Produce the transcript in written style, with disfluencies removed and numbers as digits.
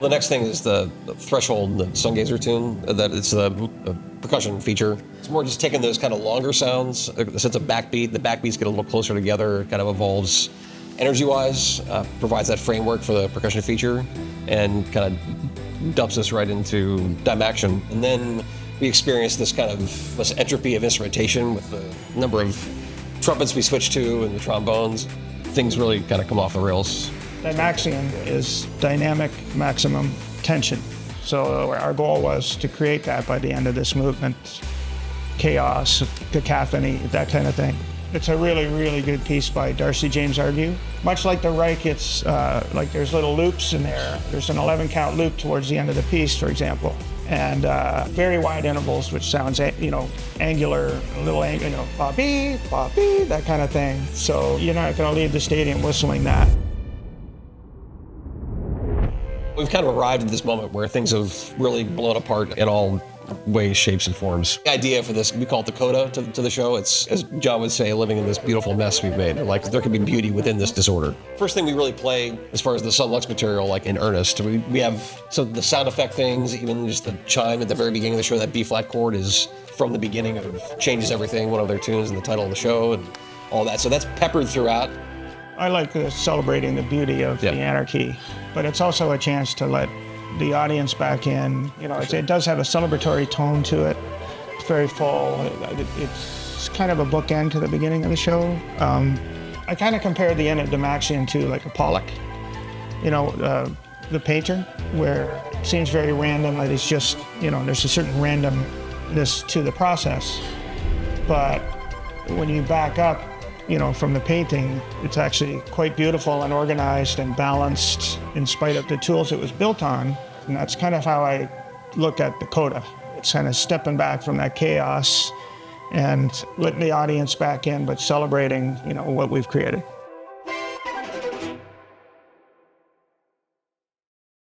The next thing is the threshold, the Sungazer tune. That it's a percussion feature. It's more just taking those kind of longer sounds, the sense of backbeat. The backbeats get a little closer together, kind of evolves energy-wise, provides that framework for the percussion feature, and kind of dumps us right into dime action. And then we experience this kind of this entropy of instrumentation with the number of trumpets we switch to and the trombones. Things really kind of come off the rails. Dimaxion is dynamic maximum tension. So our goal was to create that by the end of this movement. Chaos, cacophony, that kind of thing. It's a really, really good piece by Darcy James Argue. Much like the Reich, it's like there's little loops in there. There's an 11 count loop towards the end of the piece, for example. And very wide intervals, which sounds, angular, a little, ba-bee, ba-bee, that kind of thing. So you're not gonna leave the stadium whistling that. We've kind of arrived at this moment where things have really blown apart in all ways, shapes, and forms. The idea for this, we call it the Coda to the show. It's, as John would say, living in this beautiful mess we've made. Like, there can be beauty within this disorder. First thing we really play, as far as the Sun Lux material, like in earnest, we have some of the sound effect things, even just the chime at the very beginning of the show, that B-flat chord is from the beginning of Changes Everything, one of their tunes, and the title of the show, and all that. So that's peppered throughout. I like celebrating the beauty of the anarchy, but it's also a chance to let the audience back in. It does have a celebratory tone to it. It's very full. It's kind of a bookend to the beginning of the show. I kind of compare the end of Dimaxion to like a Pollock, the painter, where it seems very random, that it's just, there's a certain randomness to the process. But when you back up, from the painting, it's actually quite beautiful and organized and balanced in spite of the tools it was built on. And that's kind of how I look at the Coda. It's kind of stepping back from that chaos and letting the audience back in, but celebrating, what we've created.